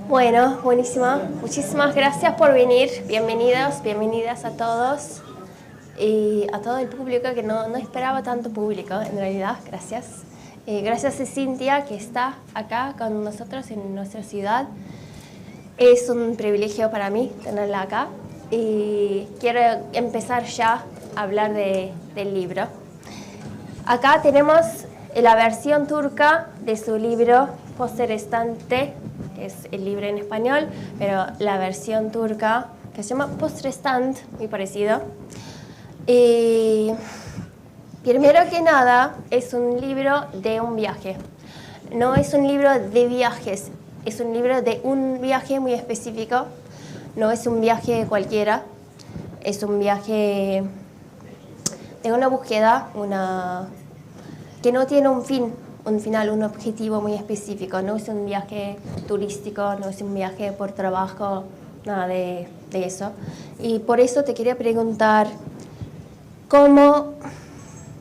Bueno, buenísimo. Muchísimas gracias por venir. Bienvenidos, bienvenidas a todos. Y a todo el público, que no esperaba tanto público, en realidad. Gracias. Gracias a Cintia, que está acá con nosotros en nuestra ciudad. Es un privilegio para mí tenerla acá. Y quiero empezar ya a hablar del libro. Acá tenemos la versión turca de su libro Postrestante, que es el libro en español, pero la versión turca, que se llama Postrestant, muy parecido. Y primero que nada, es un libro de un viaje. No es un libro de viajes, es un libro de un viaje muy específico. No es un viaje cualquiera, es un viaje de una búsqueda, que no tiene un final, un objetivo muy específico. No es un viaje turístico, no es un viaje por trabajo, nada de eso. Y por eso te quería preguntar, ¿cómo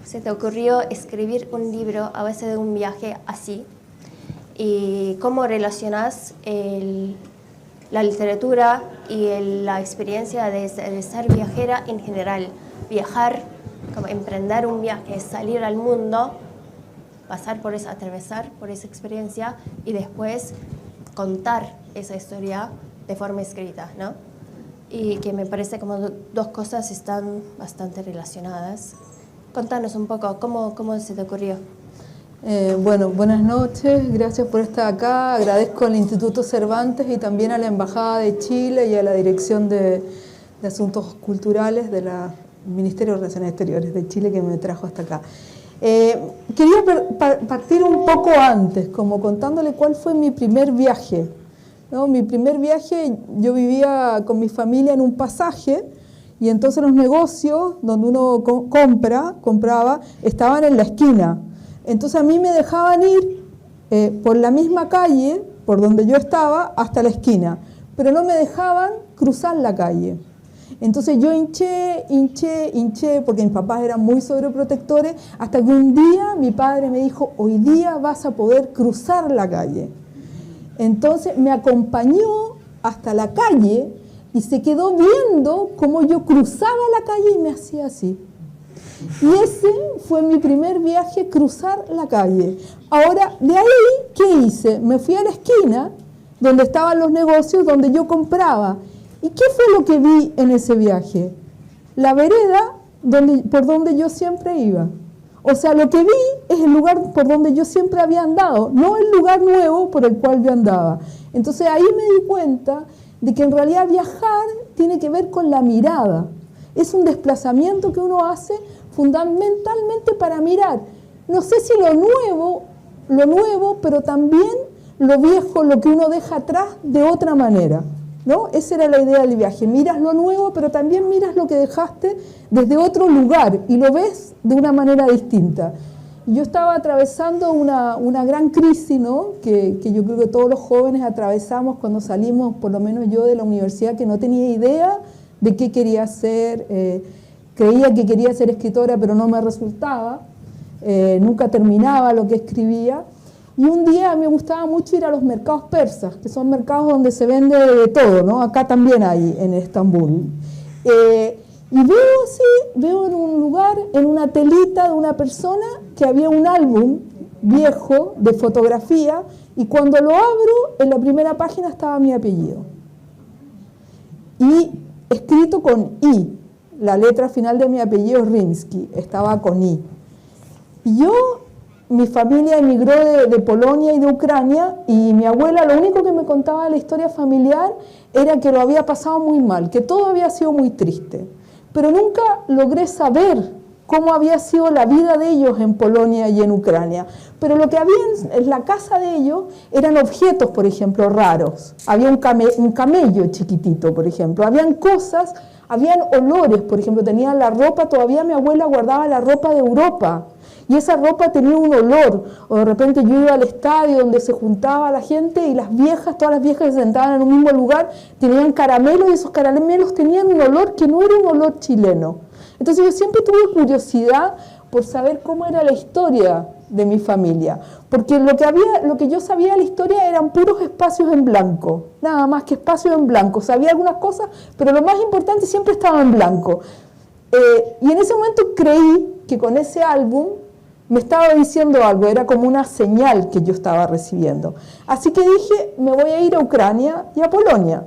se te ocurrió escribir un libro a base de un viaje así? ¿Y cómo relacionas la literatura y la experiencia de ser viajera en general? Viajar, como emprender un viaje, salir al mundo, atravesar por esa experiencia y después contar esa historia de forma escrita, ¿no? Y que me parece como dos cosas están bastante relacionadas. Contanos un poco, ¿cómo se te ocurrió? Bueno, buenas noches, gracias por estar acá. Agradezco al Instituto Cervantes y también a la Embajada de Chile y a la Dirección de Asuntos Culturales del Ministerio de Relaciones Exteriores de Chile, que me trajo hasta acá. Quería partir un poco antes, como contándole cuál fue mi primer viaje, ¿no? Mi primer viaje, yo vivía con mi familia en un pasaje, y entonces los negocios donde uno compraba, estaban en la esquina. Entonces a mí me dejaban ir por la misma calle, por donde yo estaba, hasta la esquina, pero no me dejaban cruzar la calle. Entonces yo hinché, porque mis papás eran muy sobreprotectores, hasta que un día mi padre me dijo, hoy día vas a poder cruzar la calle. Entonces me acompañó hasta la calle y se quedó viendo cómo yo cruzaba la calle y me hacía así. Y ese fue mi primer viaje, cruzar la calle. Ahora, de ahí, ¿qué hice? Me fui a la esquina, donde estaban los negocios, donde yo compraba. ¿Y qué fue lo que vi en ese viaje? La vereda por donde yo siempre iba. O sea, lo que vi es el lugar por donde yo siempre había andado, no el lugar nuevo por el cual yo andaba. Entonces ahí me di cuenta de que en realidad viajar tiene que ver con la mirada. Es un desplazamiento que uno hace fundamentalmente para mirar. No sé si lo nuevo, pero también lo viejo, lo que uno deja atrás de otra manera, ¿no? Esa era la idea del viaje. Miras lo nuevo, pero también miras lo que dejaste desde otro lugar y lo ves de una manera distinta. Yo estaba atravesando una gran crisis, ¿no? que yo creo que todos los jóvenes atravesamos cuando salimos, por lo menos yo, de la universidad, que no tenía idea de qué quería hacer. Creía que quería ser escritora, pero no me resultaba. Nunca terminaba lo que escribía. Y un día me gustaba mucho ir a los mercados persas, que son mercados donde se vende de todo, ¿no? Acá también hay, en Estambul. Y veo en un lugar, en una telita de una persona, que había un álbum viejo de fotografía, y cuando lo abro, en la primera página estaba mi apellido. Y escrito con I, la letra final de mi apellido es Rimsky, estaba con I. Y mi familia emigró de Polonia y de Ucrania, y mi abuela lo único que me contaba de la historia familiar era que lo había pasado muy mal, que todo había sido muy triste. Pero nunca logré saber cómo había sido la vida de ellos en Polonia y en Ucrania. Pero lo que había en la casa de ellos eran objetos, por ejemplo, raros. Había un camello chiquitito, por ejemplo. Habían cosas, habían olores, por ejemplo, tenían la ropa, todavía mi abuela guardaba la ropa de Europa. Y esa ropa tenía un olor, o de repente yo iba al estadio donde se juntaba la gente y todas las viejas que se sentaban en un mismo lugar, tenían caramelos y esos caramelos tenían un olor que no era un olor chileno. Entonces yo siempre tuve curiosidad por saber cómo era la historia de mi familia, porque lo que yo sabía de la historia eran puros espacios en blanco, nada más que espacios en blanco. Sabía algunas cosas, pero lo más importante siempre estaba en blanco. Y en ese momento creí que con ese álbum me estaba diciendo algo, era como una señal que yo estaba recibiendo. Así que dije, me voy a ir a Ucrania y a Polonia.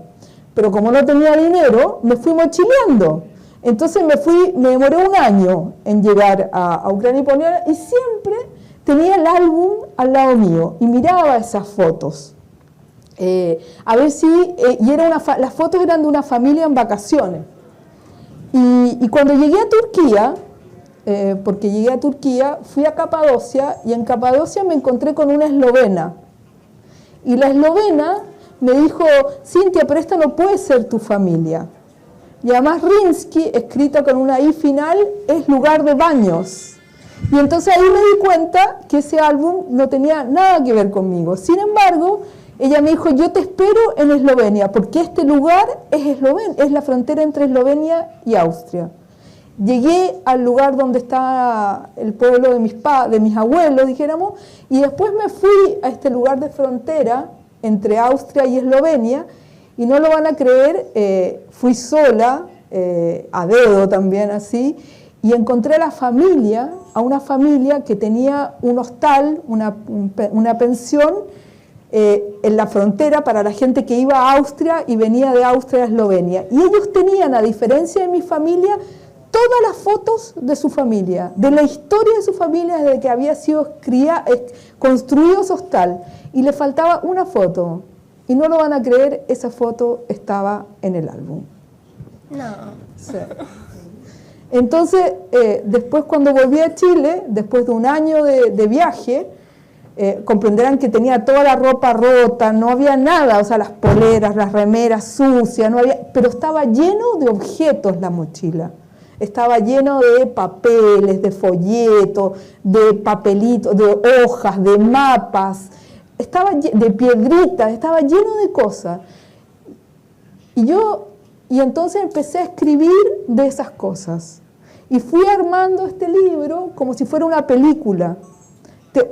Pero como no tenía dinero, me fui mochileando. Entonces me demoré un año en llegar a Ucrania y Polonia, y siempre tenía el álbum al lado mío y miraba esas fotos. A ver si, las fotos eran de una familia en vacaciones. Y cuando llegué a Turquía, porque llegué a Turquía, fui a Capadocia, y en Capadocia me encontré con una eslovena. Y la eslovena me dijo, Cintia, pero esta no puede ser tu familia. Y además Rinsky, escrita con una I final, es lugar de baños. Y entonces ahí me di cuenta que ese álbum no tenía nada que ver conmigo. Sin embargo, ella me dijo, yo te espero en Eslovenia, porque este lugar es la frontera entre Eslovenia y Austria. Llegué al lugar donde está el pueblo de mis abuelos, dijéramos, y después me fui a este lugar de frontera entre Austria y Eslovenia, y no lo van a creer, fui sola, a dedo también así, y encontré a una familia que tenía un hostal, una pensión en la frontera para la gente que iba a Austria y venía de Austria a Eslovenia. Y ellos tenían, a diferencia de mi familia, todas las fotos de su familia, de la historia de su familia desde que había sido construido ese hostal. Y le faltaba una foto. Y no lo van a creer, esa foto estaba en el álbum. No. Sí. Entonces, después cuando volví a Chile, después de un año de viaje, comprenderán que tenía toda la ropa rota, no había nada, o sea, las poleras, las remeras sucias, no había, pero estaba lleno de objetos la mochila. Estaba lleno de papeles, de folletos, de papelitos, de hojas, de mapas, de piedritas, estaba lleno de cosas. Y entonces empecé a escribir de esas cosas. Y fui armando este libro como si fuera una película.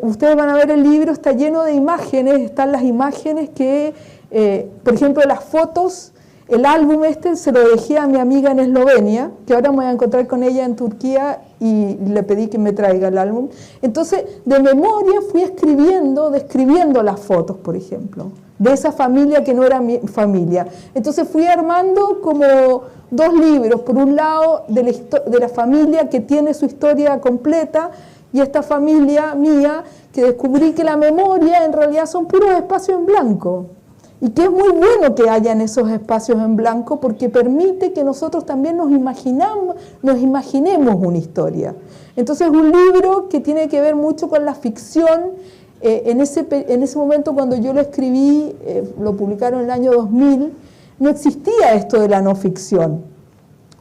Ustedes van a ver el libro, está lleno de imágenes, están las imágenes que, por ejemplo, las fotos, el álbum se lo dejé a mi amiga en Eslovenia, que ahora me voy a encontrar con ella en Turquía y le pedí que me traiga el álbum. Entonces, de memoria fui describiendo las fotos, por ejemplo, de esa familia que no era mi familia. Entonces fui armando como dos libros, por un lado de la familia que tiene su historia completa, y esta familia mía, que descubrí que la memoria en realidad son puros espacios en blanco. Y que es muy bueno que hayan esos espacios en blanco, porque permite que nosotros también nos imaginemos una historia. Entonces es un libro que tiene que ver mucho con la ficción. En ese momento cuando yo lo escribí, lo publicaron en el año 2000, no existía esto de la no ficción.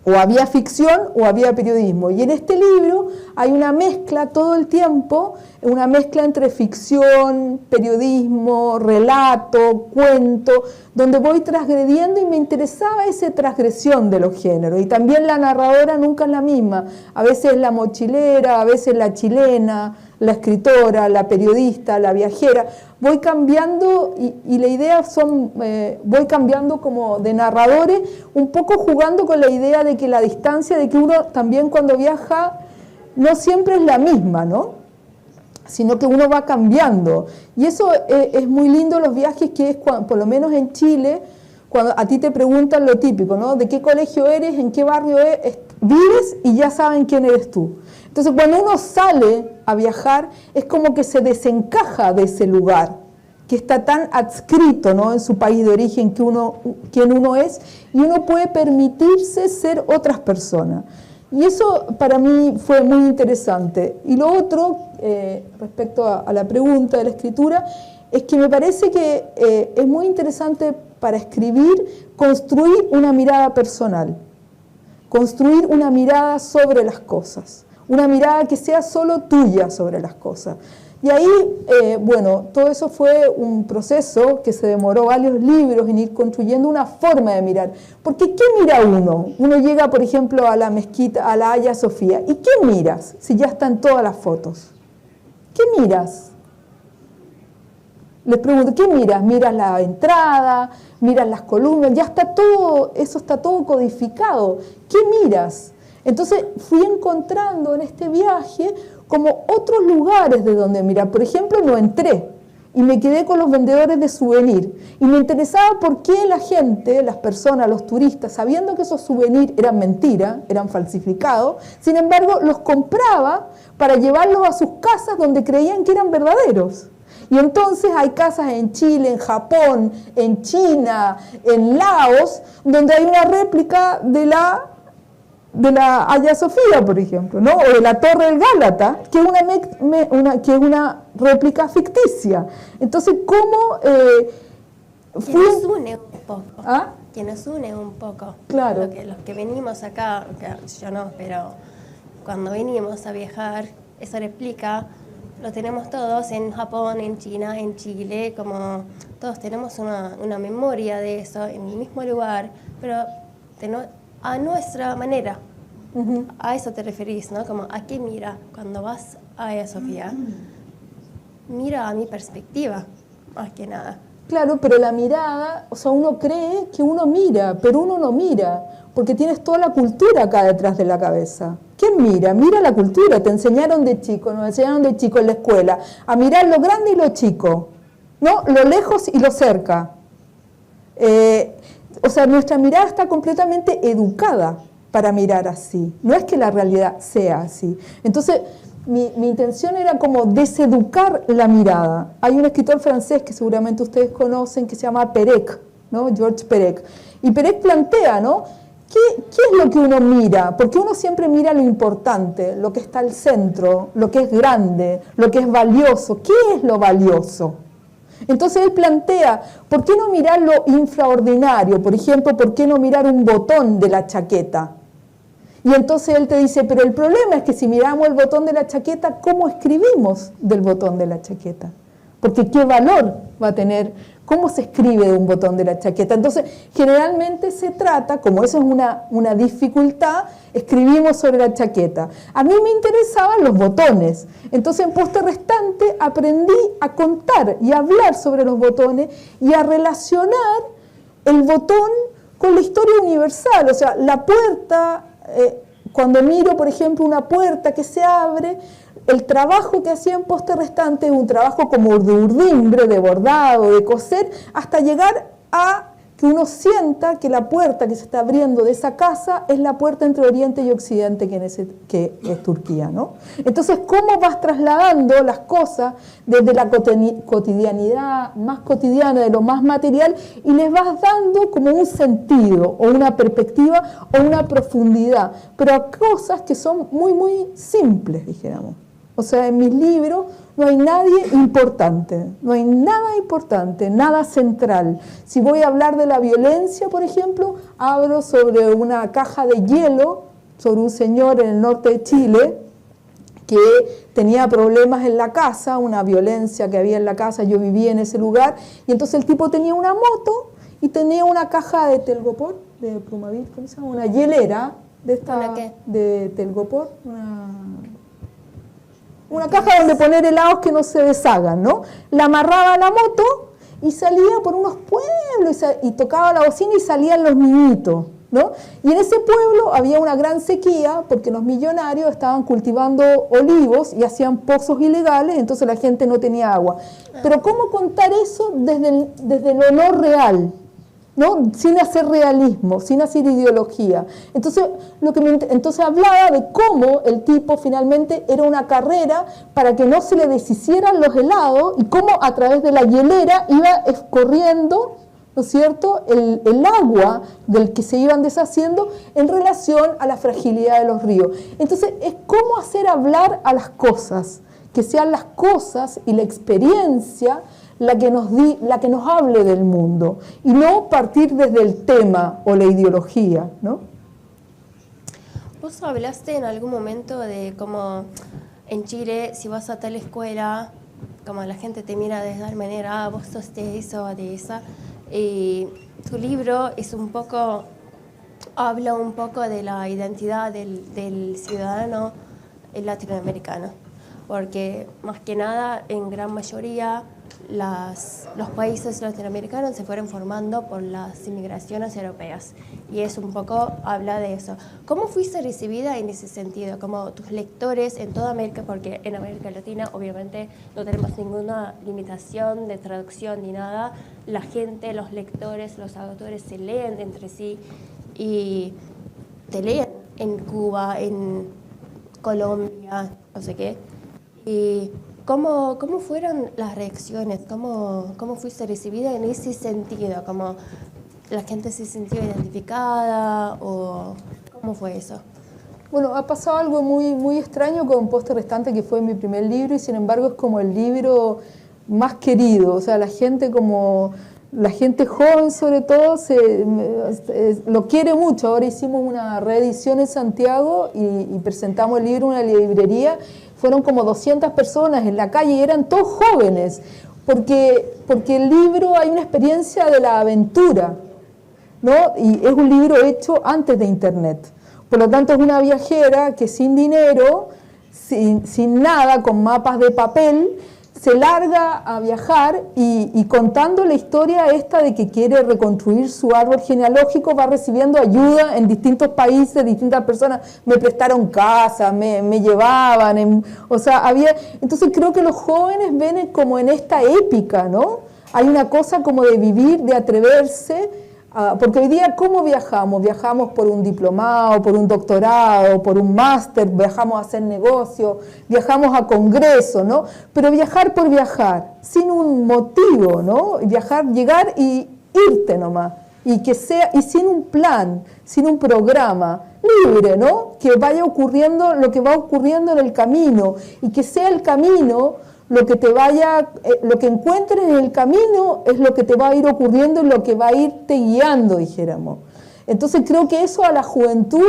O había ficción o había periodismo. Y en este libro hay una mezcla todo el tiempo, una mezcla entre ficción, periodismo, relato, cuento, donde voy transgrediendo, y me interesaba esa transgresión de los géneros. Y también la narradora nunca es la misma. A veces la mochilera, a veces la chilena, la escritora, la periodista, la viajera. Voy cambiando y la idea voy cambiando como de narradores, un poco jugando con la idea de que la distancia, de que uno también cuando viaja no siempre es la misma, ¿no? Sino que uno va cambiando. Y eso es muy lindo, los viajes, que es por lo menos en Chile, cuando a ti te preguntan lo típico, ¿no? ¿De qué colegio eres? ¿En qué barrio vives? Y ya saben quién eres tú. Entonces, cuando uno sale a viajar, es como que se desencaja de ese lugar, que está tan adscrito, ¿no?, en su país de origen, quién uno es, y uno puede permitirse ser otras personas. Y eso para mí fue muy interesante. Y lo otro, respecto a la pregunta de la escritura, es que me parece que es muy interesante para escribir construir una mirada personal, construir una mirada sobre las cosas, una mirada que sea solo tuya sobre las cosas. Y ahí, bueno, todo eso fue un proceso que se demoró varios libros en ir construyendo una forma de mirar. Porque ¿qué mira uno? Uno llega, por ejemplo, a la mezquita, a la Hagia Sofía. ¿Y qué miras si ya están todas las fotos? ¿Qué miras? Les pregunto, ¿qué miras? ¿Miras la entrada? ¿Miras las columnas? Ya está todo, eso está todo codificado. ¿Qué miras? Entonces fui encontrando en este viaje como otros lugares de donde mirar. Por ejemplo, no entré y me quedé con los vendedores de souvenir. Y me interesaba por qué la gente, las personas, los turistas, sabiendo que esos souvenirs eran mentira, eran falsificados, sin embargo, los compraba para llevarlos a sus casas donde creían que eran verdaderos. Y entonces hay casas en Chile, en Japón, en China, en Laos, donde hay una réplica de la Hagia Sofía, por ejemplo, ¿no? O de la Torre del Gálata, que es una réplica ficticia. Entonces, ¿cómo que nos une un poco? ¿Ah? Que nos une un poco. Claro. Los que venimos acá, yo no, pero cuando venimos a viajar, esa réplica lo tenemos todos en Japón, en China, en Chile, como todos tenemos una memoria de eso en el mismo lugar, pero a nuestra manera. Uh-huh. A eso te referís, ¿no? Como a qué mira cuando vas a Hagia Sofía. Mira a mi perspectiva, más que nada. Claro, pero la mirada, o sea, uno cree que uno mira, pero uno no mira, porque tienes toda la cultura acá detrás de la cabeza. ¿Quién mira? Mira la cultura, te enseñaron de chico, nos enseñaron de chico en la escuela a mirar lo grande y lo chico, ¿no? Lo lejos y lo cerca. O sea, nuestra mirada está completamente educada para mirar así. No es que la realidad sea así. Entonces, mi intención era como deseducar la mirada. Hay un escritor francés que seguramente ustedes conocen que se llama Perec, ¿no? Georges Perec. Y Perec plantea, ¿no? ¿Qué es lo que uno mira? Porque uno siempre mira lo importante, lo que está al centro, lo que es grande, lo que es valioso. ¿Qué es lo valioso? Entonces él plantea, ¿por qué no mirar lo infraordinario? Por ejemplo, ¿por qué no mirar un botón de la chaqueta? Y entonces él te dice, pero el problema es que si miramos el botón de la chaqueta, ¿cómo escribimos del botón de la chaqueta? Porque ¿qué valor va a tener? ¿Cómo se escribe de un botón de la chaqueta? Entonces, generalmente se trata, como eso es una dificultad, escribimos sobre la chaqueta. A mí me interesaban los botones. Entonces, en Poste Restante aprendí a contar y a hablar sobre los botones y a relacionar el botón con la historia universal. O sea, la puerta, cuando miro, por ejemplo, una puerta que se abre, el trabajo que hacía en Poste Restante es un trabajo como de urdimbre, de bordado, de coser, hasta llegar a que uno sienta que la puerta que se está abriendo de esa casa es la puerta entre Oriente y Occidente, que es Turquía, ¿no? Entonces, ¿cómo vas trasladando las cosas desde la cotidianidad más cotidiana, de lo más material, y les vas dando como un sentido, o una perspectiva, o una profundidad, pero a cosas que son muy, muy simples, dijéramos. O sea, en mis libros no hay nadie importante, no hay nada importante, nada central. Si voy a hablar de la violencia, por ejemplo, hablo sobre una caja de hielo, sobre un señor en el norte de Chile que tenía problemas en la casa, una violencia que había en la casa, yo vivía en ese lugar, y entonces el tipo tenía una moto y tenía una caja de telgopor, de Plumavit, ¿cómo se llama? Una hielera de esta, de telgopor, una caja donde poner helados que no se deshagan, ¿no? La amarraba a la moto y salía por unos pueblos y tocaba la bocina y salían los niñitos, ¿no? Y en ese pueblo había una gran sequía porque los millonarios estaban cultivando olivos y hacían pozos ilegales, entonces la gente no tenía agua. Pero ¿cómo contar eso desde lo no real? ¿No? Sin hacer realismo, sin hacer ideología. Entonces, entonces hablaba de cómo el tipo finalmente era una carrera para que no se le deshicieran los helados y cómo a través de la hielera iba escorriendo, ¿no es cierto?, el agua del que se iban deshaciendo en relación a la fragilidad de los ríos. Entonces, es cómo hacer hablar a las cosas, que sean las cosas y la experiencia la que nos hable del mundo, y no partir desde el tema o la ideología, ¿no? Vos hablaste en algún momento de cómo en Chile, si vas a tal escuela, como la gente te mira de tal manera, vos sos de eso o de esa. Y tu libro es un poco, habla un poco de la identidad del ciudadano latinoamericano. Porque más que nada, en gran mayoría, los países latinoamericanos se fueron formando por las inmigraciones europeas. Y es un poco, habla de eso. ¿Cómo fuiste recibida en ese sentido? Como tus lectores en toda América, porque en América Latina obviamente no tenemos ninguna limitación de traducción ni nada. La gente, los lectores, los autores se leen entre sí y te leen en Cuba, en Colombia, no sé qué. ¿Y cómo fueron las reacciones? ¿Cómo fuiste recibida en ese sentido? ¿Cómo la gente se sintió identificada o cómo fue eso? Bueno, ha pasado algo muy, muy extraño con Poste Restante, que fue mi primer libro, y sin embargo es como el libro más querido. O sea, la gente joven sobre todo lo quiere mucho. Ahora hicimos una reedición en Santiago y presentamos el libro en una librería. Fueron como 200 personas en la calle y eran todos jóvenes, porque el libro hay una experiencia de la aventura, ¿no? Y es un libro hecho antes de Internet. Por lo tanto, es una viajera que sin dinero, sin nada, con mapas de papel, se larga a viajar y contando la historia esta de que quiere reconstruir su árbol genealógico, va recibiendo ayuda en distintos países, distintas personas. Me prestaron casa, me llevaban, o sea, entonces creo que los jóvenes ven como en esta épica, ¿no? Hay una cosa como de vivir, de atreverse, porque hoy día, ¿cómo viajamos? Viajamos por un diplomado, por un doctorado, por un máster, viajamos a hacer negocio, viajamos a congresos, ¿no? Pero viajar por viajar, sin un motivo, ¿no? Viajar, llegar y irte nomás, y sin un plan, sin un programa, libre, ¿no? Que vaya ocurriendo lo que va ocurriendo en el camino, y que sea el camino lo que encuentres en el camino es lo que te va a ir ocurriendo y lo que va a irte guiando, dijéramos. Entonces creo que eso a la juventud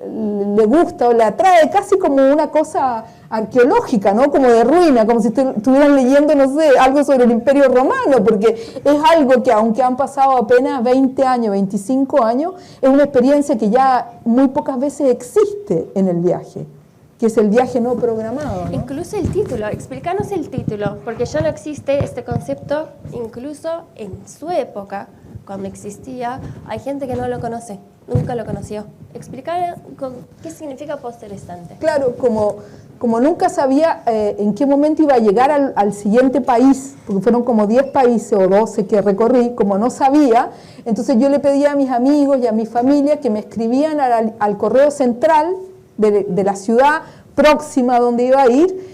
le gusta o le atrae casi como una cosa arqueológica, ¿no? Como de ruina, como si estuvieran leyendo, no sé, algo sobre el Imperio Romano, porque es algo que aunque han pasado apenas 20 años, 25 años, es una experiencia que ya muy pocas veces existe en el viaje, que es el viaje no programado, ¿no? Incluso el título, explícanos el título, porque ya no existe este concepto, incluso en su época, cuando existía, hay gente que no lo conoce, nunca lo conoció. Explicar qué significa Poste Restante. Claro, como nunca sabía en qué momento iba a llegar al siguiente país, porque fueron como 10 países o 12 que recorrí, como no sabía, entonces yo le pedía a mis amigos y a mi familia que me escribían al correo central de la ciudad próxima donde iba a ir,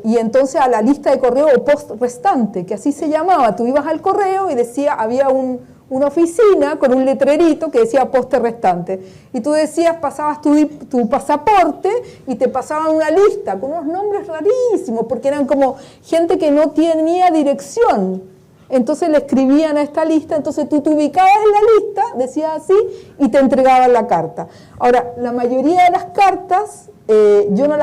y entonces a la lista de correo o post restante, que así se llamaba. Tú ibas al correo y decía, había una oficina con un letrerito que decía Poste Restante, y tú decías, pasabas tu pasaporte y te pasaban una lista con unos nombres rarísimos, porque eran como gente que no tenía dirección. Entonces le escribían a esta lista, entonces tú te ubicabas en la lista, decías así, y te entregaban la carta. Ahora, la mayoría de las cartas yo no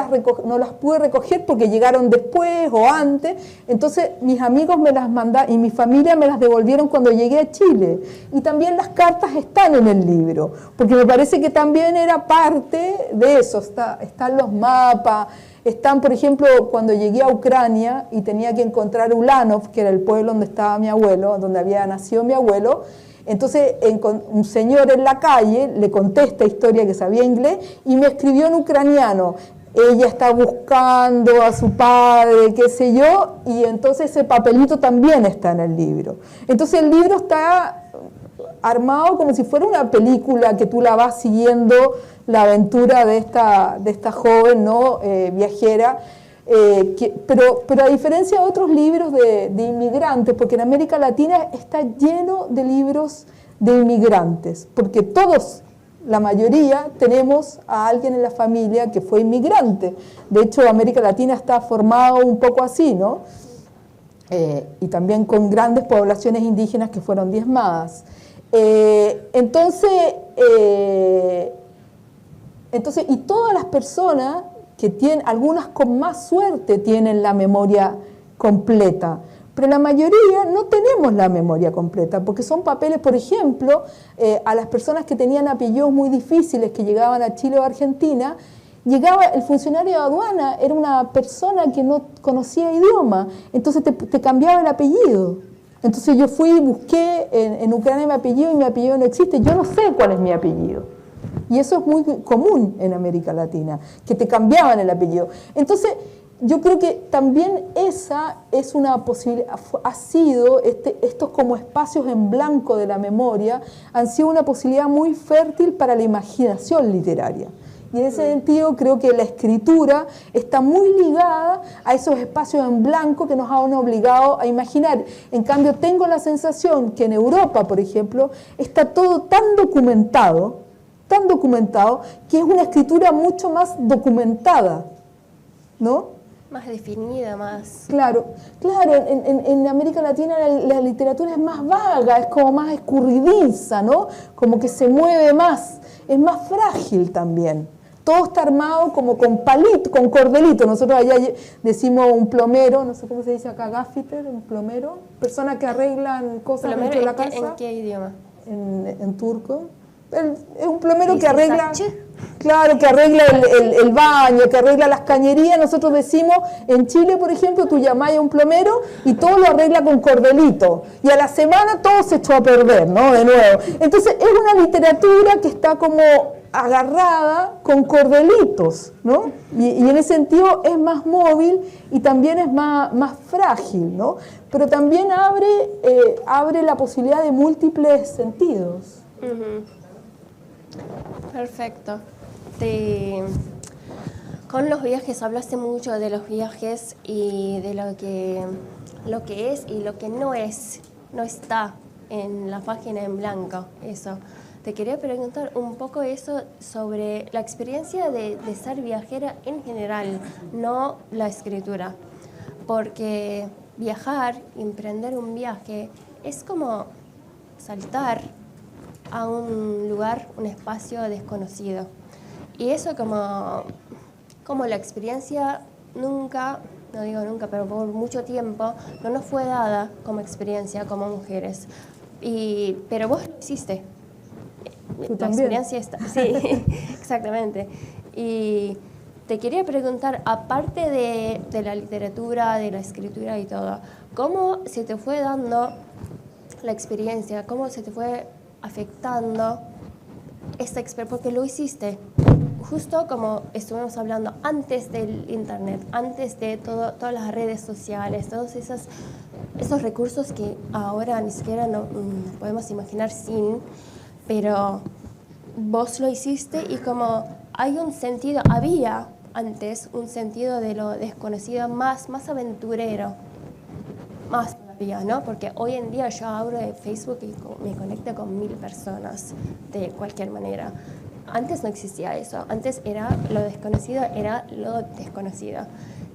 las pude recoger porque llegaron después o antes, entonces mis amigos me las mandaron y mi familia me las devolvieron cuando llegué a Chile. Y también las cartas están en el libro, porque me parece que también era parte de eso, están los mapas. Están, por ejemplo, cuando llegué a Ucrania y tenía que encontrar Ulanov, que era el pueblo donde estaba mi abuelo, donde había nacido mi abuelo, entonces un señor en la calle le conté esta historia que sabía inglés y me escribió en ucraniano, ella está buscando a su padre, qué sé yo, y entonces ese papelito también está en el libro. Entonces el libro está armado como si fuera una película que tú la vas siguiendo, la aventura de esta joven, ¿no? Viajera, pero a diferencia de otros libros de inmigrantes, porque en América Latina está lleno de libros de inmigrantes, porque todos, la mayoría, tenemos a alguien en la familia que fue inmigrante. De hecho, América Latina está formado un poco así, ¿no? Y también con grandes poblaciones indígenas que fueron diezmadas. Entonces, Entonces, y todas las personas que tienen, algunas con más suerte tienen la memoria completa, pero la mayoría no tenemos la memoria completa, porque son papeles, por ejemplo, a las personas que tenían apellidos muy difíciles, que llegaban a Chile o Argentina, llegaba el funcionario de aduana, era una persona que no conocía idioma, entonces te cambiaba el apellido. Entonces yo fui y busqué en Ucrania mi apellido y mi apellido no existe, yo no sé cuál es mi apellido. Y eso es muy común en América Latina, que te cambiaban el apellido. Entonces, yo creo que también esa es una posibilidad, ha sido, estos como espacios en blanco de la memoria, han sido una posibilidad muy fértil para la imaginación literaria. Y en ese sentido creo que la escritura está muy ligada a esos espacios en blanco que nos han obligado a imaginar. En cambio, tengo la sensación que en Europa, por ejemplo, está todo tan documentado, que es una escritura mucho más documentada, ¿no? Más definida, más... Claro, en América Latina la literatura es más vaga, es como más escurridiza, ¿no? Como que se mueve más, es más frágil también. Todo está armado como con palito, con cordelito. Nosotros allá decimos un plomero, no sé cómo se dice acá, gaffiter, un plomero, personas que arreglan cosas dentro de la casa. ¿En qué idioma? En turco. Es un plomero que arregla, claro, que arregla el baño, que arregla las cañerías. Nosotros decimos, en Chile, por ejemplo, tú llamás a un plomero y todo lo arregla con cordelito. Y a la semana todo se echó a perder, ¿no? De nuevo. Entonces, es una literatura que está como agarrada con cordelitos, ¿no? Y en ese sentido es más móvil y también es más frágil, ¿no? Pero también abre la posibilidad de múltiples sentidos. Perfecto. Con los viajes, hablaste mucho de los viajes y de lo que es y lo que no está en la página en blanco, eso. Te quería preguntar un poco eso sobre la experiencia de ser viajera en general, no la escritura, porque viajar, emprender un viaje, es como saltar a un lugar, un espacio desconocido. Y eso como la experiencia nunca, no digo nunca, pero por mucho tiempo, no nos fue dada como experiencia como mujeres. Pero vos lo hiciste. ¿Tú la también? Experiencia está. Sí, exactamente. Y te quería preguntar, aparte de la literatura, de la escritura y todo, ¿cómo se te fue dando la experiencia? ¿Cómo se te fue afectando esta experiencia? Porque lo hiciste justo como estuvimos hablando antes del internet, antes de todas las redes sociales, todos esos recursos que ahora ni siquiera no podemos imaginar sin, pero vos lo hiciste y como hay un sentido, había antes un sentido de lo desconocido más aventurero, más todavía, ¿no? Porque hoy en día yo abro Facebook y me conecto con 1000 personas de cualquier manera. Antes no existía eso, antes era lo desconocido, era lo desconocido.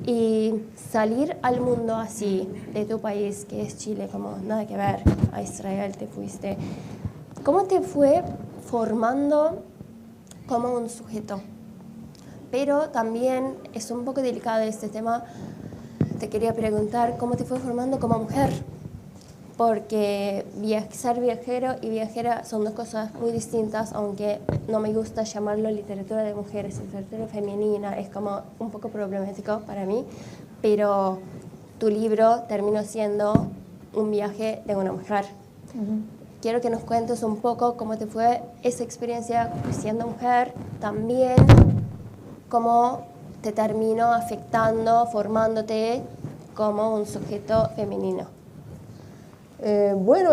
Y salir al mundo así, de tu país, que es Chile, como nada que ver, a Israel te fuiste, ¿cómo te fue formando como un sujeto? Pero también es un poco delicado este tema, te quería preguntar, ¿cómo te fue formando como mujer? Porque ser viajero y viajera son dos cosas muy distintas, aunque no me gusta llamarlo literatura de mujeres, literatura femenina, es como un poco problemático para mí, pero tu libro terminó siendo un viaje de una mujer. Quiero que nos cuentes un poco cómo te fue esa experiencia siendo mujer, también cómo te terminó afectando, formándote como un sujeto femenino. Bueno,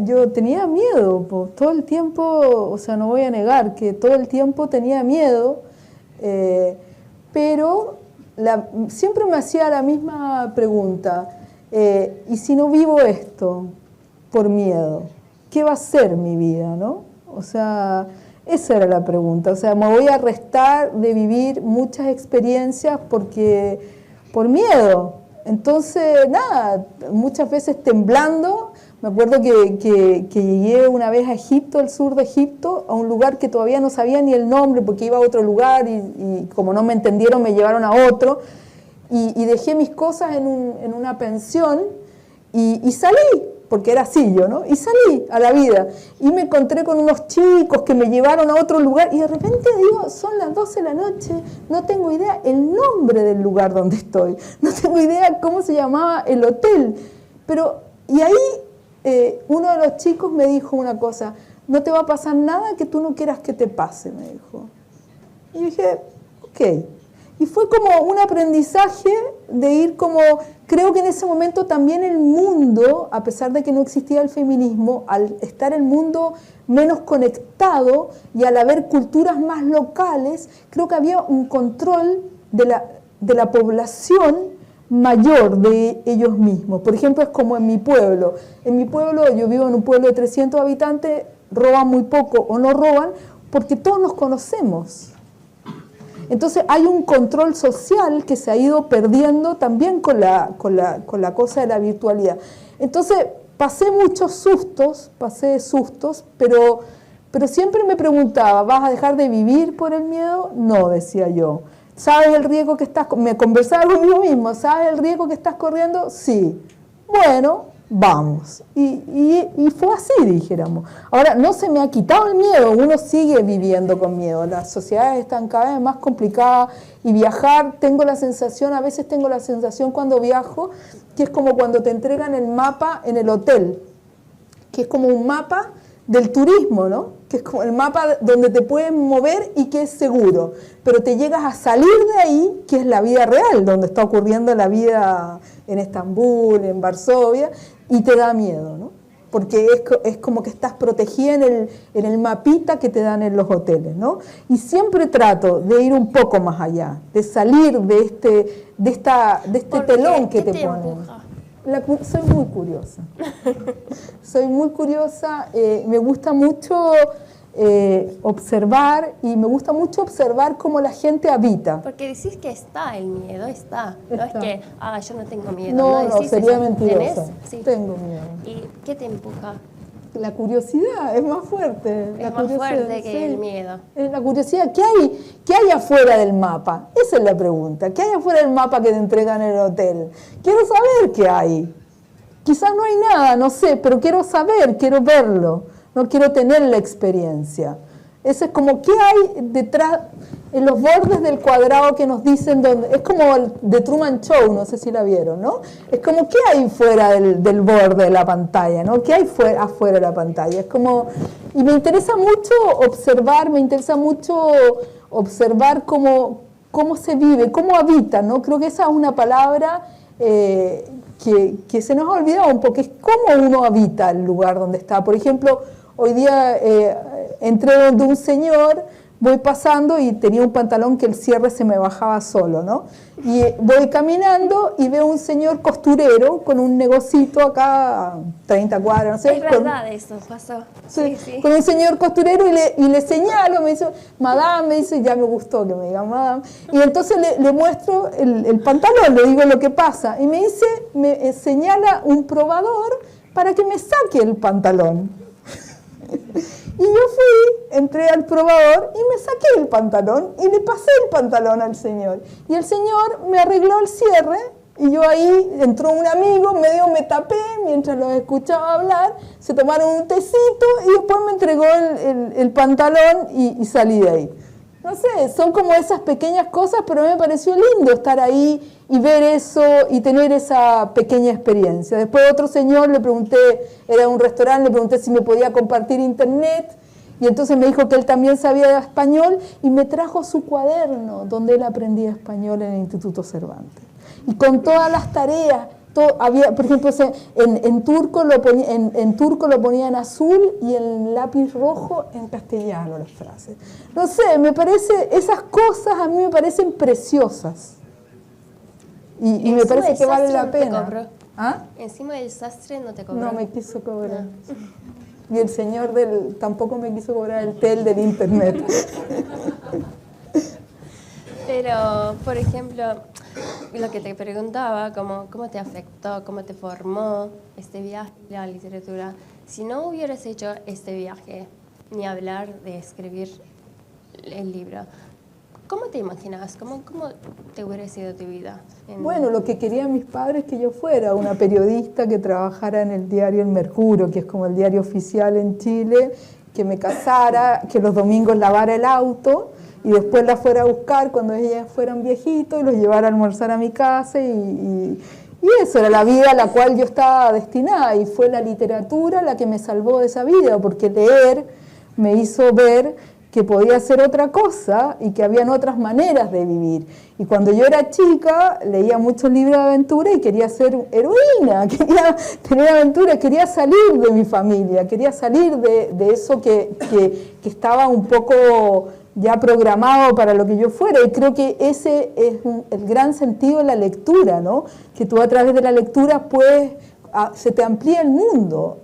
yo tenía miedo, todo el tiempo, o sea, no voy a negar que todo el tiempo tenía miedo, pero siempre me hacía la misma pregunta, ¿y si no vivo esto por miedo? ¿Qué va a ser mi vida, no? O sea, esa era la pregunta, o sea, me voy a restar de vivir muchas experiencias por miedo. Entonces, nada, muchas veces temblando, Me acuerdo que llegué una vez a Egipto, al sur de Egipto, a un lugar que todavía no sabía ni el nombre porque iba a otro lugar y como no me entendieron me llevaron a otro y dejé mis cosas en una pensión y salí, porque era así yo, ¿no? Y salí a la vida y me encontré con unos chicos que me llevaron a otro lugar y de repente digo, son las 12 de la noche, no tengo idea el nombre del lugar donde estoy, no tengo idea cómo se llamaba el hotel, y ahí uno de los chicos me dijo una cosa, no te va a pasar nada que tú no quieras que te pase, me dijo. Y dije, ok. Y fue como un aprendizaje de ir como, creo que en ese momento también el mundo, a pesar de que no existía el feminismo, al estar el mundo menos conectado y al haber culturas más locales, creo que había un control de la población mayor de ellos mismos. Por ejemplo, es como en mi pueblo. En mi pueblo, yo vivo en un pueblo de 300 habitantes, roban muy poco o no roban, porque todos nos conocemos. Entonces hay un control social que se ha ido perdiendo también con la cosa de la virtualidad. Entonces pasé sustos, pero siempre me preguntaba, ¿vas a dejar de vivir por el miedo? No, decía yo. ¿Sabes el riesgo que estás? Me conversaba conmigo mismo, ¿sabes el riesgo que estás corriendo? Sí. Bueno, vamos. Y fue así, dijéramos. Ahora, no se me ha quitado el miedo, uno sigue viviendo con miedo. Las sociedades están cada vez más complicadas y viajar, a veces tengo la sensación cuando viajo, que es como cuando te entregan el mapa en el hotel, que es como un mapa del turismo, ¿no? Que es como el mapa donde te pueden mover y que es seguro, pero te llegas a salir de ahí, que es la vida real, donde está ocurriendo la vida en Estambul, en Varsovia, y te da miedo, ¿no? Porque es como que estás protegida en el mapita que te dan en los hoteles, ¿no? Y siempre trato de ir un poco más allá, de salir de este telón que te ponen. Soy muy curiosa. Soy muy curiosa, me gusta mucho observar y me gusta mucho observar cómo la gente habita. Porque decís que está el miedo, está. No es que, yo no tengo miedo. No, sería mentirosa. Sí. Tengo miedo. ¿Y qué te empuja? La curiosidad es más fuerte. Es más fuerte que el miedo. La curiosidad, ¿qué hay afuera del mapa? Esa es la pregunta. ¿Qué hay afuera del mapa que te entregan en el hotel? Quiero saber qué hay. Quizás no hay nada, no sé, pero quiero saber, quiero verlo. No quiero tener la experiencia. Eso es como, ¿qué hay detrás, en los bordes del cuadrado que nos dicen dónde? Es como el de Truman Show, no sé si la vieron, ¿no? Es como, ¿qué hay fuera del borde de la pantalla, ¿no? ¿Qué hay afuera de la pantalla? Es como, y me interesa mucho observar cómo se vive, cómo habita, ¿no? Creo que esa es una palabra que se nos ha olvidado un poco, es cómo uno habita el lugar donde está. Por ejemplo, hoy día entré donde un señor, voy pasando y tenía un pantalón que el cierre se me bajaba solo, ¿no? Y voy caminando y veo un señor costurero con un negocito acá, 30 cuadras, no sé. Es verdad, eso pasó. Sí, sí. Con un señor costurero y le señalo, me dice, madame, me dice, ya me gustó que me diga madame. Y entonces le muestro el pantalón, le digo lo que pasa. Y me dice, me señala un probador para que me saque el pantalón. Y yo entré al probador y me saqué el pantalón y le pasé el pantalón al señor. Y el señor me arregló el cierre y yo ahí, entró un amigo, medio me tapé mientras los escuchaba hablar, se tomaron un tecito y después me entregó el pantalón y salí de ahí. No sé, son como esas pequeñas cosas, pero a mí me pareció lindo estar ahí y ver eso y tener esa pequeña experiencia. Después otro señor le pregunté, era un restaurante, le pregunté si me podía compartir internet y entonces me dijo que él también sabía español y me trajo su cuaderno donde él aprendía español en el Instituto Cervantes. Y con todas las tareas, había, por ejemplo, en turco lo ponía en azul y en lápiz rojo en castellano las frases. No sé, esas cosas a mí me parecen preciosas. Y me parece que vale la pena. ¿Ah? Encima del sastre no te cobró. No me quiso cobrar. No. Y el señor tampoco me quiso cobrar el tel del internet. Pero, por ejemplo, lo que te preguntaba, cómo te afectó, cómo te formó este viaje a la literatura. Si no hubieras hecho este viaje, ni hablar de escribir el libro, ¿cómo te imaginas? ¿Cómo te hubiera sido tu vida? Bueno, lo que querían mis padres es que yo fuera una periodista que trabajara en el diario El Mercurio, que es como el diario oficial en Chile, que me casara, que los domingos lavara el auto y después la fuera a buscar cuando ellas fueran viejitos y los llevara a almorzar a mi casa y eso era la vida a la cual yo estaba destinada, y fue la literatura la que me salvó de esa vida, porque leer me hizo ver que podía hacer otra cosa y que habían otras maneras de vivir. Y cuando yo era chica leía muchos libros de aventura y quería ser heroína, quería tener aventuras, quería salir de mi familia, quería salir de eso que estaba un poco ya programado para lo que yo fuera, y creo que ese es el gran sentido de la lectura, ¿no? Que tú a través de la lectura se te amplía el mundo,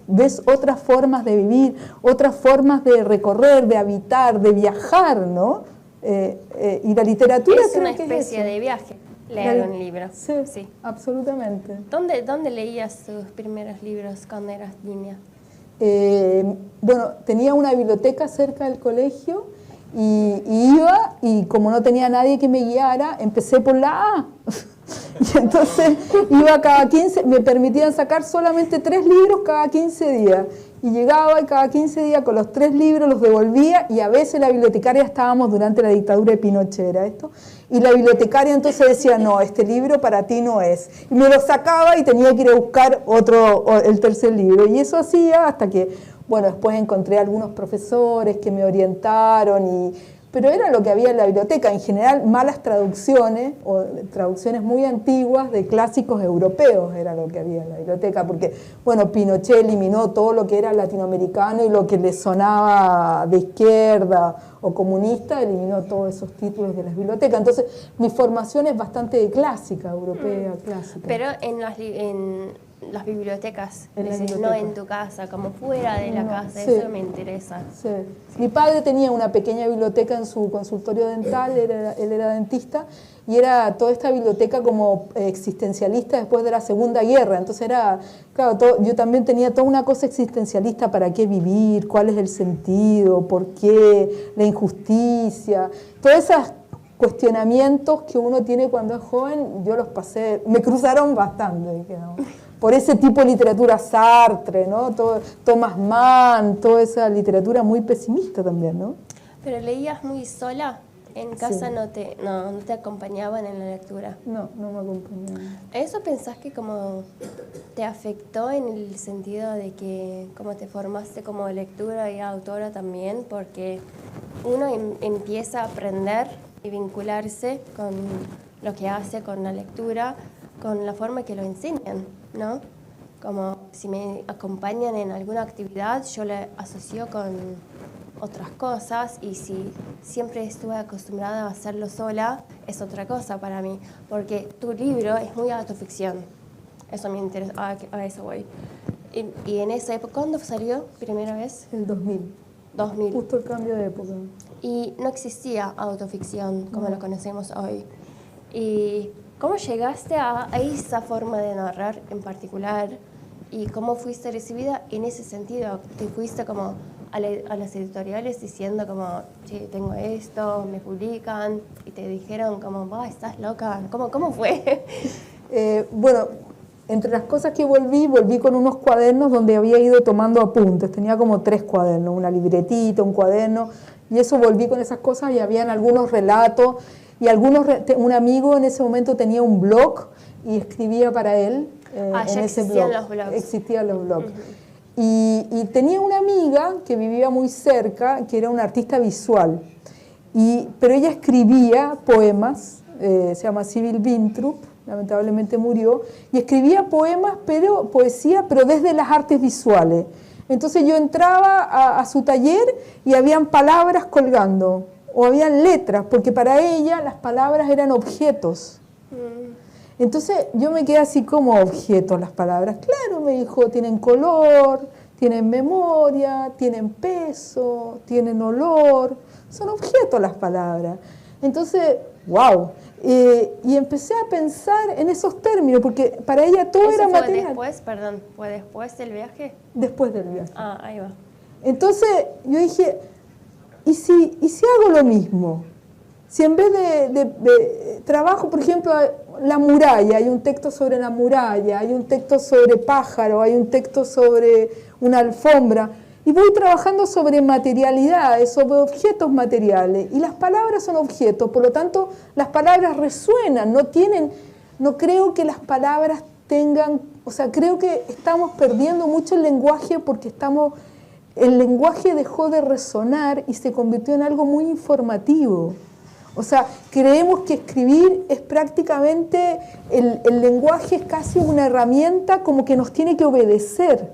ves otras formas de vivir, otras formas de recorrer, de habitar, de viajar, ¿no? Y la literatura es una especie de viaje, leer un libro. Sí, absolutamente. ¿Dónde leías tus primeros libros cuando eras niña? Bueno, tenía una biblioteca cerca del colegio y iba, y como no tenía nadie que me guiara, empecé por la A. Y entonces iba cada 15, me permitían sacar solamente 3 libros cada 15 días. Y llegaba y cada 15 días con los 3 libros los devolvía, y a veces la bibliotecaria, estábamos durante la dictadura de Pinochet, era esto, y la bibliotecaria entonces decía, no, este libro para ti no es. Y me lo sacaba y tenía que ir a buscar el tercer libro. Y eso hacía hasta que, bueno, después encontré algunos profesores que me orientaron, pero era lo que había en la biblioteca, en general malas traducciones o traducciones muy antiguas de clásicos europeos era lo que había en la biblioteca, porque bueno, Pinochet eliminó todo lo que era latinoamericano y lo que le sonaba de izquierda o comunista, eliminó todos esos títulos de las bibliotecas. Entonces mi formación es bastante clásica, europea, clásica. Pero en las bibliotecas, no en tu casa, como fuera de la casa, sí. Eso me interesa. Sí. Mi padre tenía una pequeña biblioteca en su consultorio dental, él era dentista, y era toda esta biblioteca como existencialista después de la Segunda Guerra. Entonces era, claro, yo también tenía toda una cosa existencialista: para qué vivir, cuál es el sentido, por qué, la injusticia, todos esos cuestionamientos que uno tiene cuando es joven, yo los pasé, me cruzaron bastante, ¿no? Por ese tipo de literatura, Sartre, ¿no? Thomas Mann, toda esa literatura muy pesimista también, ¿no? ¿Pero leías muy sola? ¿En casa sí. no te acompañaban en la lectura? No me acompañaban. ¿Eso pensás que como te afectó en el sentido de que como te formaste como lectora y autora también? Porque uno empieza a aprender y vincularse con lo que hace, con la lectura, con la forma que lo enseñan, ¿no? Como si me acompañan en alguna actividad, yo la asocio con otras cosas, y si siempre estuve acostumbrada a hacerlo sola, es otra cosa para mí, porque tu libro es muy autoficción. Eso me interesa, a eso voy. Y en esa época, ¿cuándo salió primera vez? El 2000. 2000. Justo el cambio de época. Y no existía autoficción como lo conocemos hoy. ¿Y cómo llegaste a esa forma de narrar en particular? ¿Y cómo fuiste recibida en ese sentido? ¿Te fuiste como a las editoriales diciendo como, che, tengo esto, me publican, y te dijeron como, va, estás loca? ¿Cómo fue? Bueno, entre las cosas que volví con unos cuadernos donde había ido tomando apuntes. Tenía como 3 cuadernos, una libretita, un cuaderno, y eso volví con esas cosas, y habían algunos relatos, y un amigo en ese momento tenía un blog y escribía para él en ese blog. Los blogs. Existían los blogs. Uh-huh. Y tenía una amiga que vivía muy cerca, que era una artista visual, pero ella escribía poemas, se llama Sybil Winthrop, lamentablemente murió, y escribía poemas, poesía, pero desde las artes visuales. Entonces yo entraba a su taller y habían palabras colgando, o habían letras, porque para ella las palabras eran objetos. Entonces yo me quedé así, como objetos las palabras. Claro, me dijo, tienen color, tienen memoria, tienen peso, tienen olor, son objetos las palabras. Entonces, wow. Y empecé a pensar en esos términos, porque para ella todo era material. ¿Fue después del viaje? Después del viaje. Ah, ahí va. Entonces yo dije, ¿y si hago lo mismo? Si en vez de trabajo, por ejemplo, la muralla, hay un texto sobre la muralla, hay un texto sobre pájaro, hay un texto sobre una alfombra, y voy trabajando sobre materialidades, sobre objetos materiales, y las palabras son objetos, por lo tanto las palabras resuenan, no creo que las palabras tengan, o sea, creo que estamos perdiendo mucho el lenguaje porque el lenguaje dejó de resonar y se convirtió en algo muy informativo. O sea, creemos que escribir es prácticamente, el lenguaje es casi una herramienta como que nos tiene que obedecer.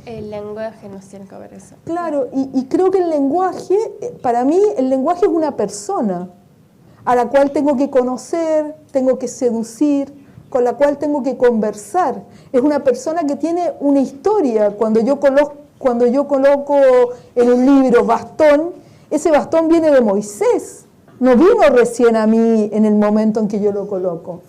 El lenguaje nos tiene que obedecer. Claro, y creo que el lenguaje, para mí, el lenguaje es una persona a la cual tengo que conocer, tengo que seducir, con la cual tengo que conversar. Es una persona que tiene una historia. Cuando yo coloco en un libro bastón, ese bastón viene de Moisés. No vino recién a mí en el momento en que yo lo coloco.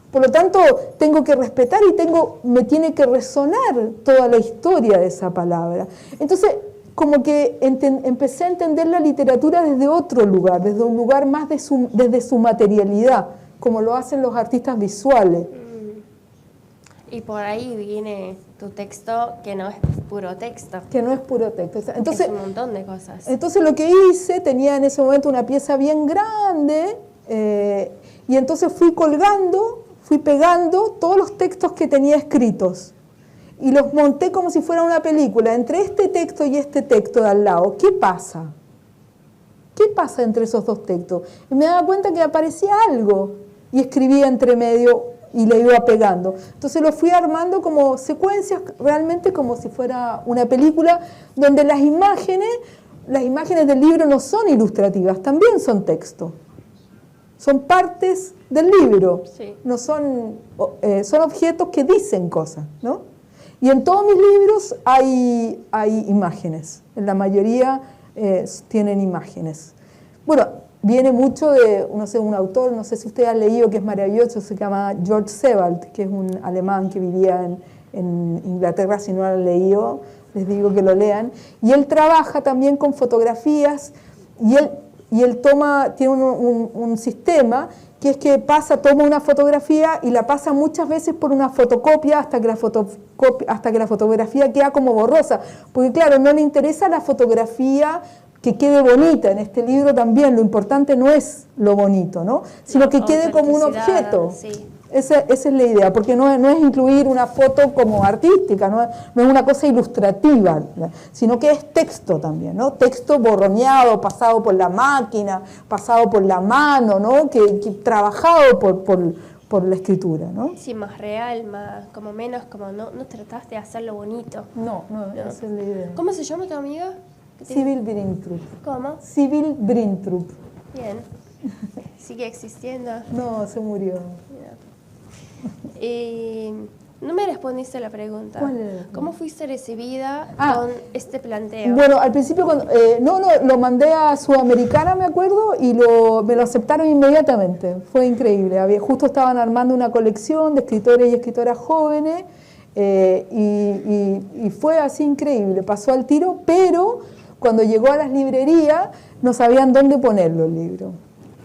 Por lo tanto, tengo que respetar y me tiene que resonar toda la historia de esa palabra. Entonces, como que empecé a entender la literatura desde otro lugar, desde un lugar más desde su materialidad, como lo hacen los artistas visuales. Y por ahí viene tu texto que no es puro texto. Que no es puro texto. Entonces, es un montón de cosas. Entonces lo que hice, tenía en ese momento una pieza bien grande, y entonces fui pegando todos los textos que tenía escritos. Y los monté como si fuera una película. Entre este texto y este texto de al lado, ¿qué pasa? ¿Qué pasa entre esos dos textos? Y me daba cuenta que aparecía algo y escribía entre medio y le iba pegando. Entonces lo fui armando como secuencias, realmente como si fuera una película, donde las imágenes del libro no son ilustrativas, también son texto. Son partes del libro, sí. No son objetos que dicen cosas, ¿no? Y en todos mis libros hay imágenes, en la mayoría tienen imágenes. Bueno, viene mucho de, un autor, no sé si ustedes han leído, que es maravilloso, se llama George Sebald, que es un alemán que vivía en Inglaterra. Si no lo han leído, les digo que lo lean. Y él trabaja también con fotografías, y él tiene un sistema que es que toma una fotografía y la pasa muchas veces por una fotocopia hasta que la fotografía queda como borrosa. Porque claro, no le interesa la fotografía que quede bonita. En este libro también lo importante no es lo bonito, ¿no? Sino que quede como un objeto. Sí. Esa es la idea, porque no es incluir una foto como artística, no es una cosa ilustrativa, sino que es texto también, ¿no? Texto borroneado, pasado por la máquina, pasado por la mano, ¿no? Que trabajado por la escritura, ¿no? Sí, más real, menos, no trataste de hacerlo bonito. No, esa es la idea. ¿Cómo se llama tu amiga? Sibyl Brintrup. ¿Cómo? Sibyl Brintrup. Bien. ¿Sigue existiendo? No, se murió. No me respondiste la pregunta. ¿Cuál era? ¿Cómo fuiste recibida con este planteo? Bueno, al principio lo mandé a Sudamericana, me acuerdo, y me lo aceptaron inmediatamente. Fue increíble. Justo estaban armando una colección de escritores y escritoras jóvenes, y fue así increíble. Pasó al tiro, pero cuando llegó a las librerías no sabían dónde ponerlo el libro.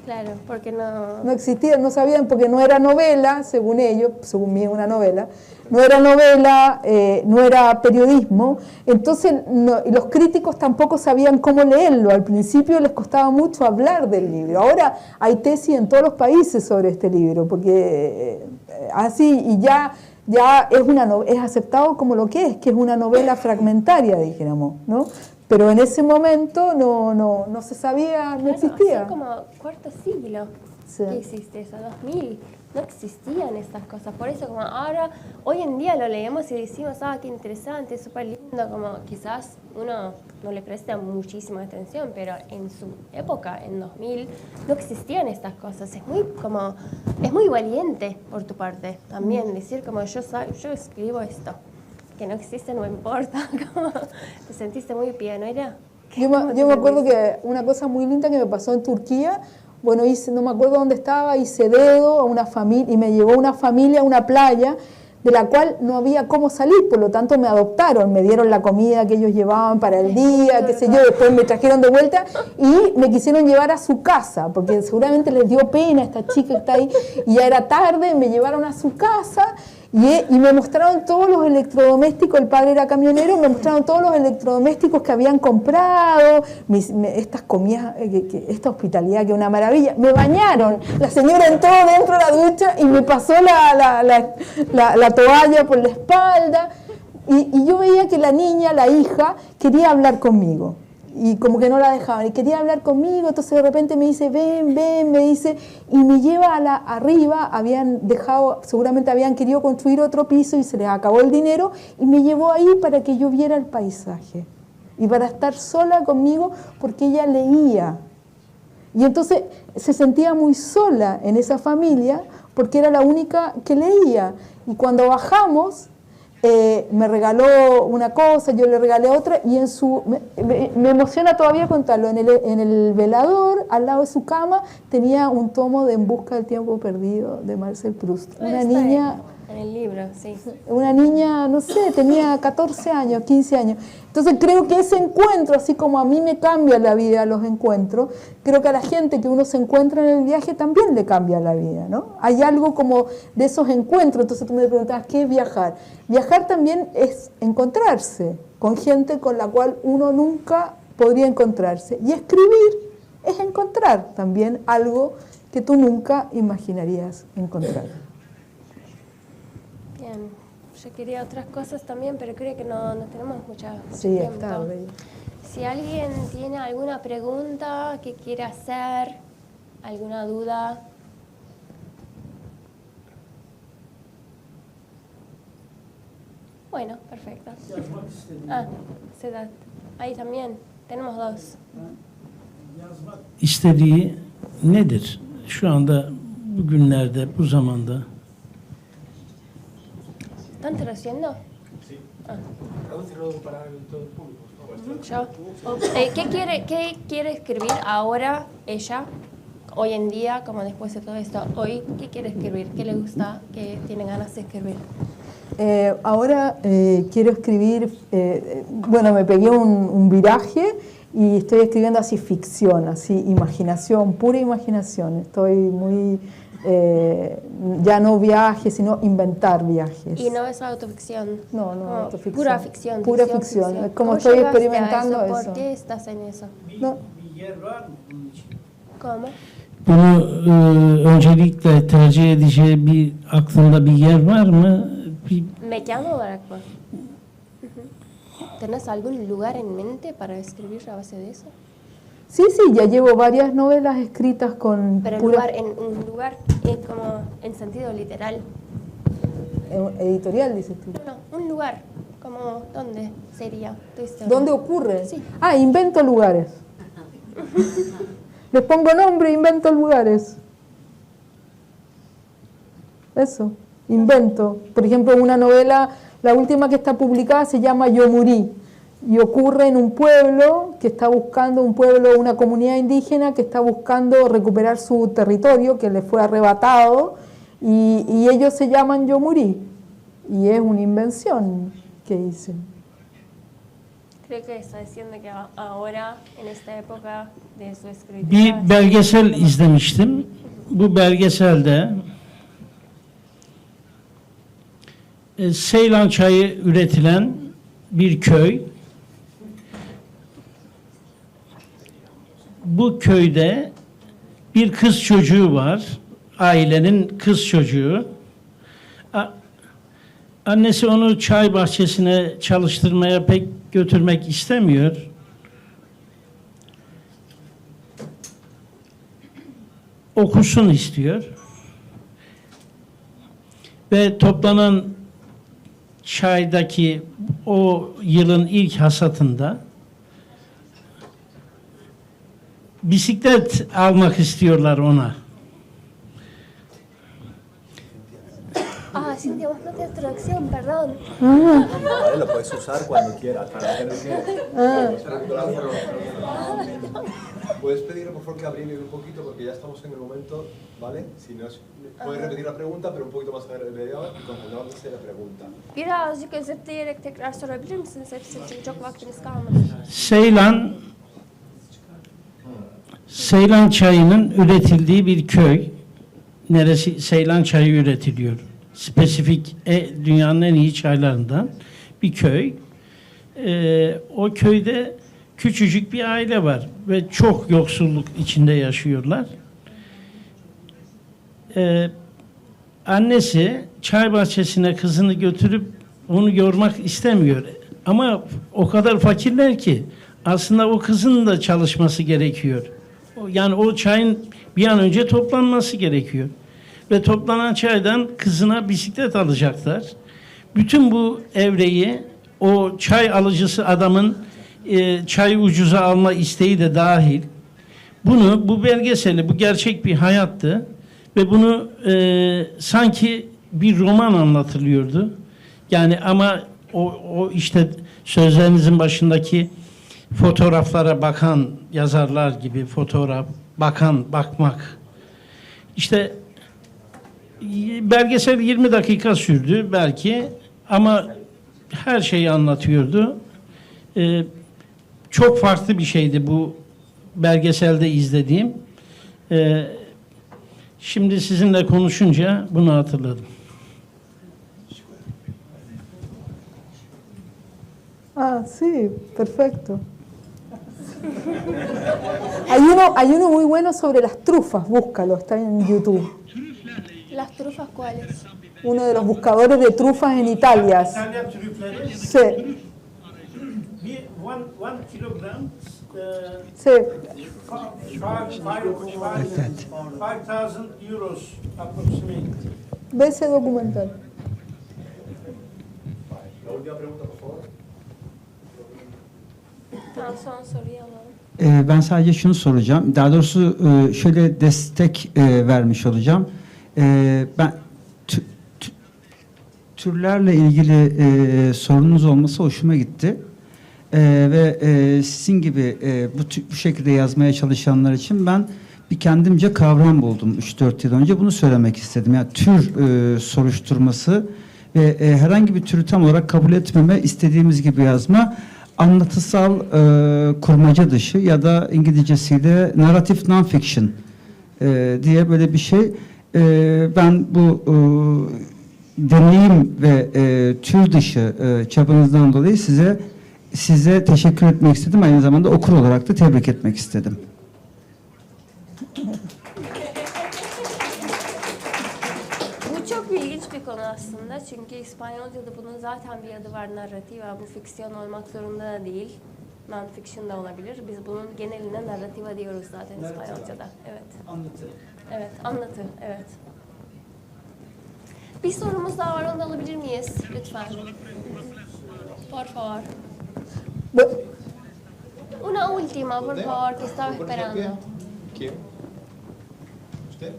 Claro, porque no existía, no sabían, porque no era novela, según ellos, según mí es una novela, no era novela, no era periodismo. Entonces los críticos tampoco sabían cómo leerlo. Al principio les costaba mucho hablar del libro. Ahora hay tesis en todos los países sobre este libro, porque así, y ya es aceptado como lo que es una novela fragmentaria, dijéramos, ¿no? Pero en ese momento no se sabía, no existía. Hace como cuarto siglo que existe eso, 2000. No existían estas cosas. Por eso, como ahora, hoy en día lo leemos y decimos, qué interesante, súper lindo. Como quizás uno no le presta muchísima atención, pero en su época, en 2000, no existían estas cosas. Es muy valiente por tu parte también decir, como yo escribo esto. Que no existe, no importa. ¿Te sentiste muy pionera? Yo me acuerdo que una cosa muy linda que me pasó en Turquía, bueno, no me acuerdo dónde estaba, hice dedo a una familia y me llevó una familia a una playa de la cual no había cómo salir, por lo tanto me adoptaron, me dieron la comida que ellos llevaban para el día, qué sé yo, después me trajeron de vuelta y me quisieron llevar a su casa, porque seguramente les dio pena a esta chica que está ahí, y ya era tarde, me llevaron a su casa y me mostraron todos los electrodomésticos, el padre era camionero, me mostraron todos los electrodomésticos que habían comprado, estas comidas, esta hospitalidad que es una maravilla, me bañaron, la señora entró dentro de la ducha y me pasó la toalla por la espalda, y yo veía que la niña, la hija, quería hablar conmigo. Y como que no la dejaban, y quería hablar conmigo, entonces de repente me dice, ven, me dice, y me lleva arriba, seguramente habían querido construir otro piso y se les acabó el dinero, y me llevó ahí para que yo viera el paisaje, y para estar sola conmigo, porque ella leía. Y entonces se sentía muy sola en esa familia, porque era la única que leía, y cuando bajamos, me regaló una cosa, yo le regalé otra, y me emociona todavía contarlo, en el velador, al lado de su cama, tenía un tomo de En busca del tiempo perdido, de Marcel Proust. Una niña... En el libro, sí. Una niña, no sé, tenía 14 años, 15 años. Entonces creo que ese encuentro, así como a mí me cambia la vida los encuentros, creo que a la gente que uno se encuentra en el viaje también le cambia la vida, ¿no? Hay algo como de esos encuentros. Entonces tú me preguntabas, ¿qué es viajar? Viajar también es encontrarse con gente con la cual uno nunca podría encontrarse. Y escribir es encontrar también algo que tú nunca imaginarías encontrar. Bien, yo quería otras cosas también, pero creo que no tenemos mucho Sí, tiempo. está bien. Si alguien tiene alguna pregunta que quiera hacer, alguna duda. Bueno, perfecto. Sedat. Ahí también. Tenemos dos. Yazmak istediği nedir? Şu anda, bugünlerde, bu zamanda. ¿Están traduciendo? Sí. Ah. Tradúcelo para todo el público, por favor. ¿Qué quiere escribir ahora ella, hoy en día, como después de todo esto, hoy? ¿Qué quiere escribir? ¿Qué le gusta? ¿Qué tiene ganas de escribir? Ahora quiero escribir, bueno, me pegué un viraje y estoy escribiendo así ficción, así imaginación, pura imaginación. Estoy muy, ya no viajes, sino inventar viajes. ¿Y no es autoficción? No, autoficción. Pura ficción. Pura ficción. Es como ¿Cómo estoy llegaste experimentando a eso. ¿Por qué estás en eso? No. Bir yer var mı bunun için? ¿Cómo? Bunu öncelikle tercih edeceği aklında bir yer var mı? Me llamo Barakba. ¿Tenés algún lugar en mente para escribir a base de eso? Sí, ya llevo varias novelas escritas con Pero pura un lugar como en sentido literal. editorial, dices tú. No, un lugar. Como, ¿dónde sería tu historia? ¿Dónde ocurre? Sí. Invento lugares. Les pongo nombre, invento lugares. Eso, invento. Por ejemplo, una novela, la última que está publicada se llama Yo Morí, y ocurre en un pueblo que está buscando, una comunidad indígena que está buscando recuperar su territorio que le fue arrebatado, y ellos se llaman Yo Morí, y es una invención que hice. Creo que está diciendo que ahora, en esta época de su escritura... Bir belgesel izlemiştim. Bu belgeselde Seylan çayı üretilen bir köy. Bu köyde bir kız çocuğu var. Ailenin kız çocuğu. Annesi onu çay bahçesine çalıştırmaya pek götürmek istemiyor. Okusun istiyor. Ve toplanan çaydaki o yılın ilk hasatında bisiklet almak istiyorlar ona. Cintia, vos no tenés traducción, perdón. Vale, lo puedes usar cuando quieras. Para que no quede. ¿Puedes pedirle por favor que abriegue un poquito porque ya estamos en el momento, ¿vale? Si no es, puedes repetir la pregunta pero un poquito más abreviyada y concentrándose en la pregunta. Birazcık özetleyerek tekrar sorabilir misiniz? Hepsi için çok vaktimiz kalmadı. Seylan çayının üretildiği bir köy. Neresi Seylan çayı üretiliyor. Spesifik dünyanın en iyi çaylarından bir köy. O köyde küçücük bir aile var ve çok yoksulluk içinde yaşıyorlar. Annesi çay bahçesine kızını götürüp onu yormak istemiyor. Ama o kadar fakirler ki aslında o kızın da çalışması gerekiyor. Yani o çayın bir an önce toplanması gerekiyor. Ve toplanan çaydan kızına bisiklet alacaklar. Bütün bu evreyi o çay alıcısı adamın çayı ucuza alma isteği de dahil. Bu belgeseli, bu gerçek bir hayattı. Ve bunu sanki bir roman anlatılıyordu. Yani ama o işte sözlerinizin başındaki fotoğraflara bakan yazarlar gibi bakmak. İşte belgesel 20 dakika sürdü belki ama her şeyi anlatıyordu. Çok farklı bir şeydi bu belgeselde izlediğim. Şimdi sizinle konuşunca bunu hatırladım. Ah, sí, perfecto. Hay uno muy bueno sobre las trufas, búscalo, está en YouTube. Las trufas cuáles? Uno de los buscadores de trufas en Italia. İtalya trüfleri. Sí, One kilogram. sí. 5,000 euros approximately. Ve ese documental. La última pregunta, por favor. Tamam, son soruyu alalım. Ben sadece şunu soracağım. Daha doğrusu şöyle destek vermiş olacağım. Ben türlerle ilgili sorununuz olması hoşuma gitti. Ve sizin gibi bu şekilde yazmaya çalışanlar için ben bir kendimce kavram buldum 3-4 yıl önce. Bunu söylemek istedim. Yani tür soruşturması ve herhangi bir türü tam olarak kabul etmeme, istediğimiz gibi yazma, anlatısal kurmaca dışı ya da İngilizcesiyle narrative non-fiction diye böyle bir şey. Ben bu deneyim ve tür dışı çabanızdan dolayı size teşekkür etmek istedim. Aynı zamanda okur olarak da tebrik etmek istedim. Bu çok ilginç bir konu aslında çünkü İspanyolca'da bunun zaten bir adı var, narrativa. Bu fiksiyon olmak zorunda da değil. Non-fiction da olabilir. Biz bunun geneline narrativa diyoruz zaten İspanyolca'da. Evet. Anlatı. Evet, anlatı. Evet. Bir sorumuz daha var, onu da alabilir miyiz? Lütfen. Por favor. Una última, por favor, que estaba esperando. ¿Quién? ¿Usted?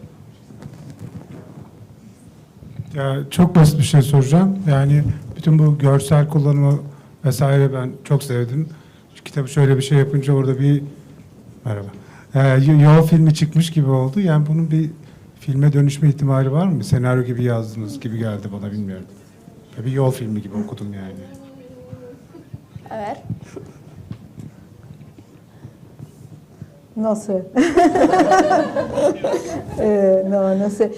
Ya çok basit bir şey soracağım. Yani bütün bu görsel kullanımı vesaire ben çok sevdim. Şu kitabı şöyle bir şey yapınca orada bir yol filmi çıkmış gibi oldu. Yani bunun bir filme dönüşme ihtimali var mı? Senaryo gibi yazdınız gibi geldi bana, bilmiyorum. Bir yol filmi gibi okudum yani. A ver. No sé. No sé.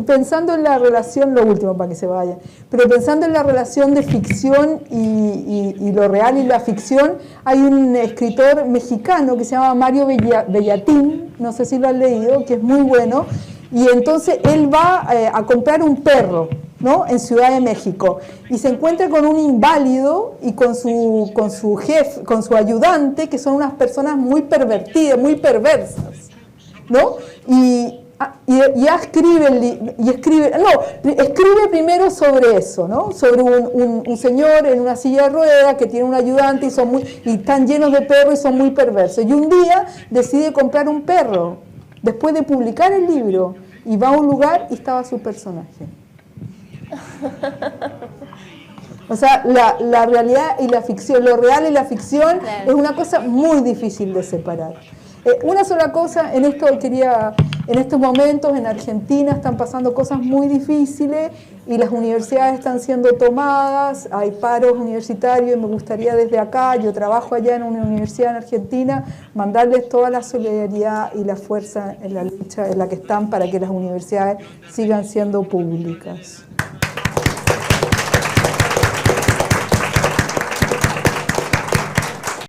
Pensando en la relación, lo último para que se vaya, pero pensando en la relación de ficción y lo real y la ficción, hay un escritor mexicano que se llama Mario Bellatín, no sé si lo han leído, que es muy bueno, y entonces él va a comprar un perro, ¿no? En Ciudad de México, y se encuentra con un inválido y con su jefe, con su ayudante, que son unas personas muy pervertidas, muy perversas, ¿no? Y escribe primero sobre eso, ¿no? Sobre un señor en una silla de ruedas que tiene un ayudante y están llenos de perros y son muy perversos. Y un día decide comprar un perro, después de publicar el libro, y va a un lugar y estaba su personaje. O sea, la realidad y la ficción, lo real y la ficción, claro, es una cosa muy difícil de separar. Una sola cosa, en estos momentos en Argentina están pasando cosas muy difíciles y las universidades están siendo tomadas, hay paros universitarios y me gustaría desde acá, yo trabajo allá en una universidad en Argentina, mandarles toda la solidaridad y la fuerza en la lucha en la que están para que las universidades sigan siendo públicas.